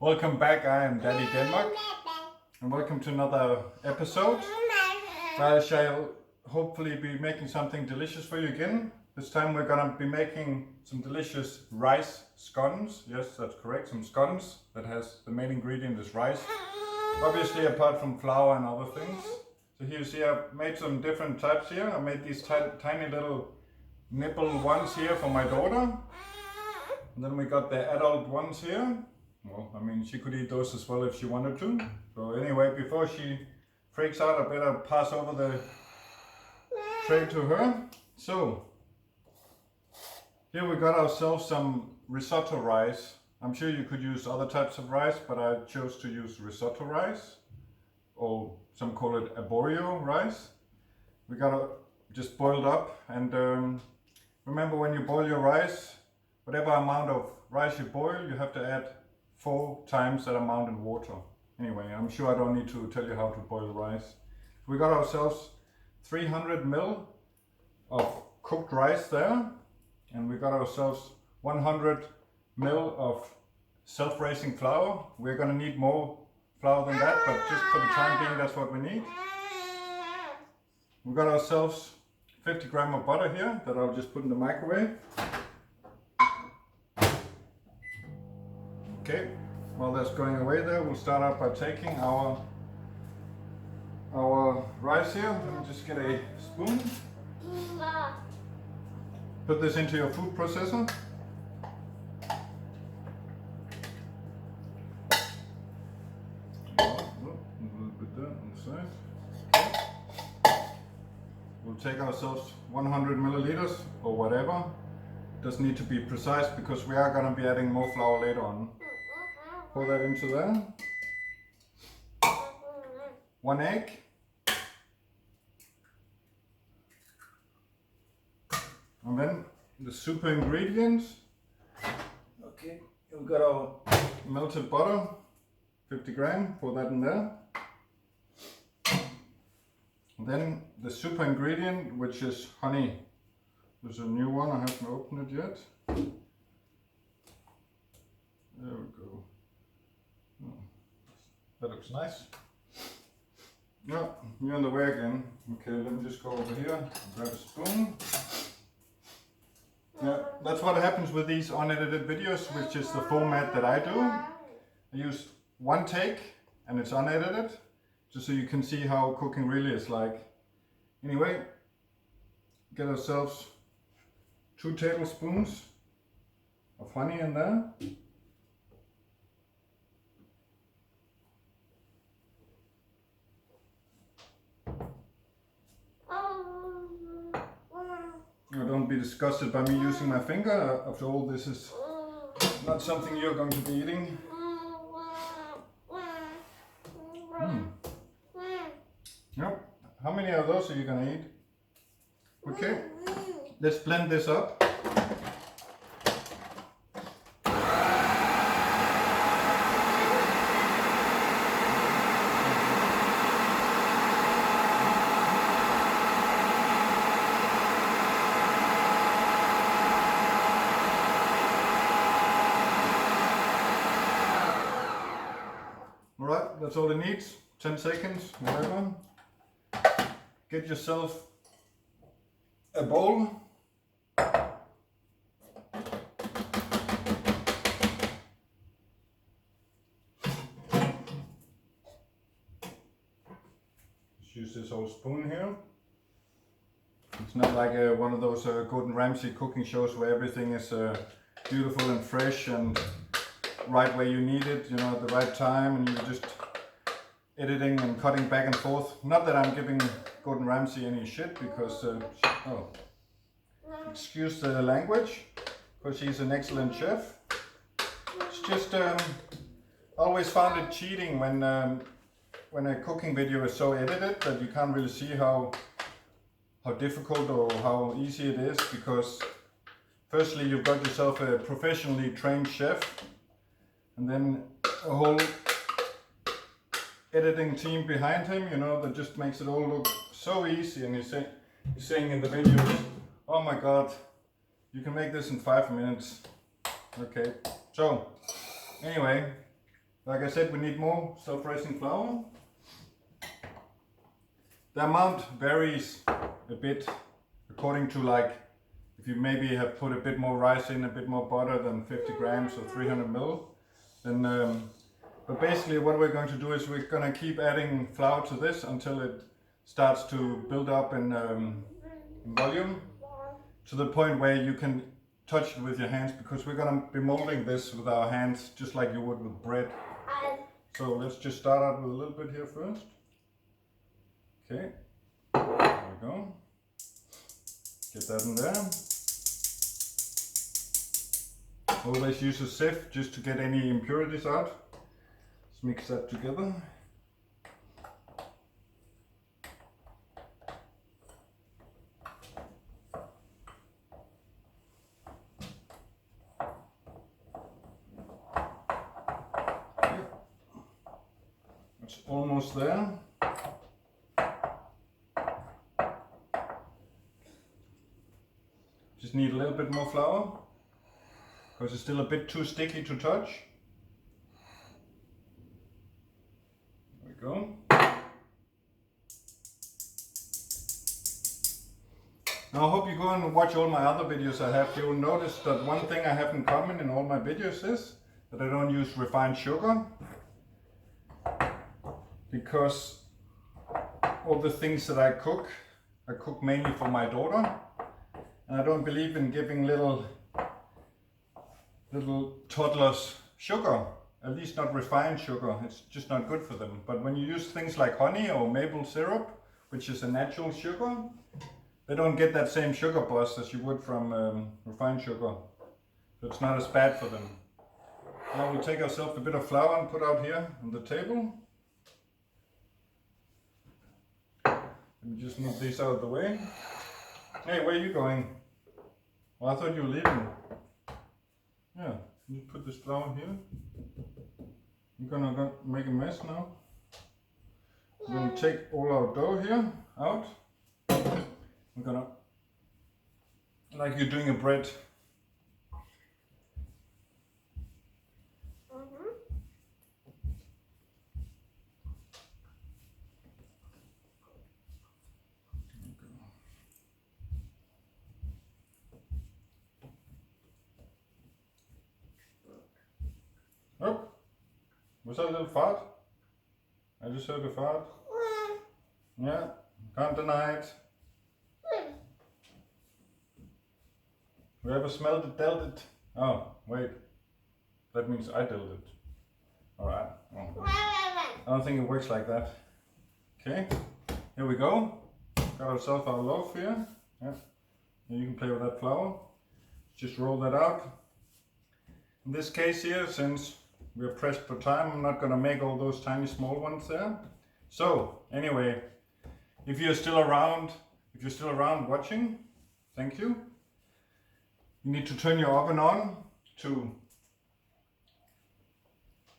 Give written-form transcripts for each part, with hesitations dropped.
Welcome back, I am Daddy Denmark, and welcome to another episode. I shall hopefully be making something delicious for you again. This time we're gonna be making some delicious rice scones. Yes, that's correct, some scones that has the main ingredient is rice. Obviously apart from flour and other things. So here you see I've made some different types here. I made these tiny little nipple ones here for my daughter. And then we got the adult ones here. Well, I mean, she could eat those as well if she wanted to. So anyway, before she freaks out, I better pass over the tray to her. So, here we got ourselves some risotto rice. I'm sure you could use other types of rice, but I chose to use risotto rice. Or some call it arborio rice. We got it just boiled up. And remember, when you boil your rice, whatever amount of rice you boil, you have to add 4 times that amount in water. Anyway, I'm sure I don't need to tell you how to boil rice. We got ourselves 300 ml of cooked rice there, and we got ourselves 100 ml of self-raising flour. We're gonna need more flour than that, but just for the time being, that's what we need. We got ourselves 50 grams of butter here that I'll just put in the microwave. Okay, while that's going away there, we'll start out by taking our rice here. Let me just get a spoon. Put this into your food processor. A little bit there on the side. Okay. We'll take ourselves 100 milliliters or whatever. Doesn't need to be precise because we are going to be adding more flour later on. Pour that into there. 1 egg. And then the super ingredients. Okay, we've got our melted butter, 50 grams, pour that in there. And then the super ingredient, which is honey. There's a new one, I haven't opened it yet. There we go. Oh, that looks nice. Yeah, you're on the way again. Okay, let me just go over here and grab a spoon. Yeah, that's what happens with these unedited videos, which is the format that I do. I use one take and it's unedited, just so you can see how cooking really is like. Anyway, get ourselves 2 tablespoons of honey in there. Now don't be disgusted by me using my finger. After all, this is not something you're going to be eating. Yep. How many of those are you going to eat? Okay. Let's blend this up. Alright, that's all it needs. 10 seconds, whatever. Get yourself a bowl. Just use this old spoon here. It's not like one of those Gordon Ramsay cooking shows where everything is beautiful and fresh and right where you need it, you know, at the right time, and you're just editing and cutting back and forth. Not that I'm giving Gordon Ramsay any shit, because excuse the language, because he's an excellent chef. It's just always found it cheating when a cooking video is so edited that you can't really see how difficult or how easy it is, because firstly you've got yourself a professionally trained chef, and then a whole editing team behind him, you know, that just makes it all look so easy. And he's saying in the videos, oh my god, you can make this in 5 minutes. Okay, so anyway, Like I said, we need more self-raising flour. The amount varies a bit according to, like, if you maybe have put a bit more rice in, a bit more butter than 50 grams or 300 ml, then but basically what we're going to do is we're going to keep adding flour to this until it starts to build up in volume, to the point where you can touch it with your hands, because we're going to be molding this with our hands just like you would with bread. So let's just start out with a little bit here first. Okay, there we go. Get that in there. Always use a sieve just to get any impurities out. Let's mix that together. It's almost there. Just need a little bit more flour, because it's still a bit too sticky to touch. There we go. Now I hope you go and watch all my other videos I have. You'll notice that one thing I have in common in all my videos is that I don't use refined sugar, because all the things that I cook mainly for my daughter. And I don't believe in giving little toddlers sugar, at least not refined sugar. It's just not good for them. But when you use things like honey or maple syrup, which is a natural sugar, they don't get that same sugar buzz as you would from refined sugar. So it's not as bad for them. Now we'll take ourselves a bit of flour and put out here on the table. Let me just move these out of the way. Hey, where are you going? Well, I thought you were leaving. Yeah, you put this flour here. You're gonna make a mess now. We're gonna take all our dough here out. We're gonna, like you're doing a bread. Oh, was that a little fart? I just heard a fart. Yeah, can't deny it. Whoever smelled it dealt it. Oh, wait. That means I dealt it. Alright. Oh. I don't think it works like that. Okay, here we go. Got ourselves our loaf here. Yeah. You can play with that flour. Just roll that out. In this case here, since we're pressed for time, I'm not going to make all those tiny small ones there. So anyway, if you're still around watching, thank you. You need to turn your oven on to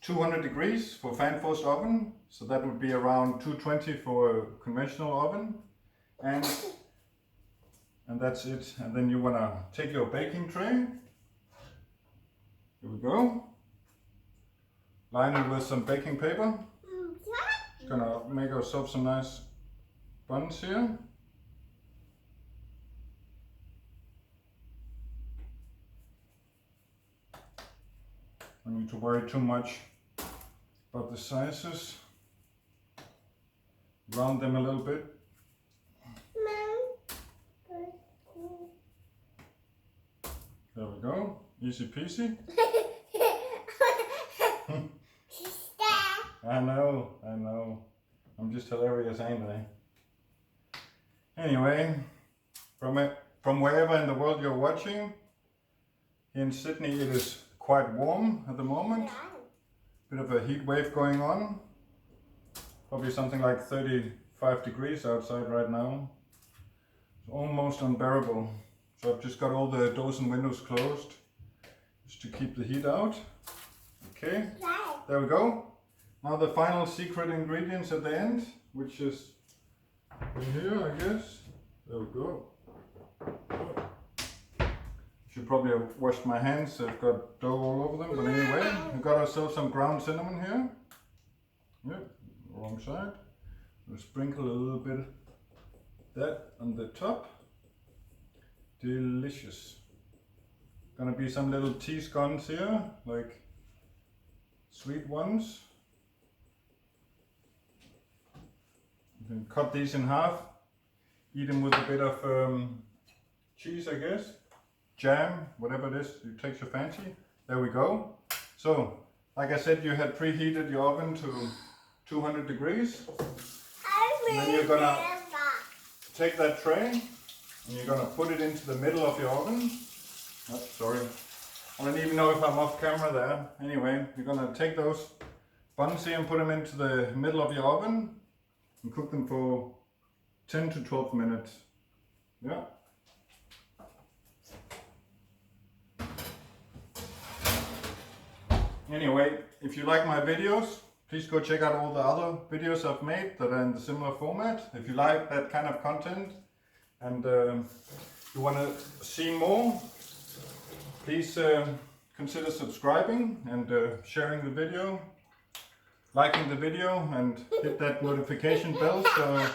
200 degrees for fan forced oven. So that would be around 220 for a conventional oven. And that's it. And then you want to take your baking tray. Here we go. Line it with some baking paper. Just gonna make ourselves some nice buns here. Don't need to worry too much about the sizes. Round them a little bit. There we go. Easy peasy. I know. I'm just hilarious, ain't I? Anyway, from wherever in the world you're watching, here in Sydney it is quite warm at the moment. Bit of a heat wave going on. Probably something like 35 degrees outside right now. It's almost unbearable. So I've just got all the doors and windows closed just to keep the heat out. Okay, there we go. Now the final secret ingredients at the end, which is in here, I guess. There we go. Should probably have washed my hands, I've got dough all over them, but anyway, we got ourselves some ground cinnamon here. Yep, wrong side. We'll sprinkle a little bit of that on the top. Delicious. Gonna be some little tea scones here, like sweet ones. You can cut these in half, eat them with a bit of cheese, I guess. Jam, whatever it is, it takes your fancy. There we go. So, like I said, you had preheated your oven to 200 degrees. And then you're gonna take that tray and you're gonna put it into the middle of your oven. Oh, sorry. I don't even know if I'm off camera there. Anyway, you're gonna take those buns here and put them into the middle of your oven and cook them for 10 to 12 minutes. Yeah. Anyway, if you like my videos, please go check out all the other videos I've made that are in the similar format. If you like that kind of content and you want to see more, please consider subscribing and sharing the video, liking the video, and hit that notification bell so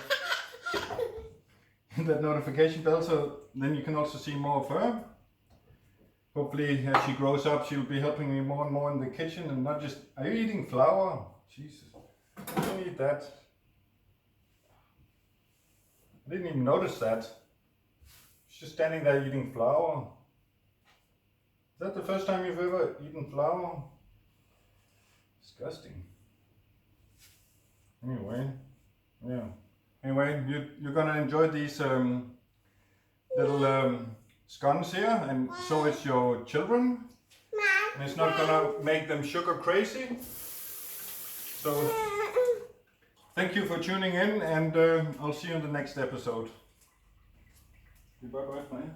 then you can also see more of her. Hopefully, as she grows up, she'll be helping me more and more in the kitchen and not just... Are you eating flour? Jesus, I don't eat that. I didn't even notice that. She's just standing there eating flour. Is that the first time you've ever eaten flour? Disgusting. Anyway, yeah. Anyway, you're gonna enjoy these little scones here, and so is your children. And it's not gonna make them sugar crazy. So, thank you for tuning in, and I'll see you in the next episode. Bye bye, Maya.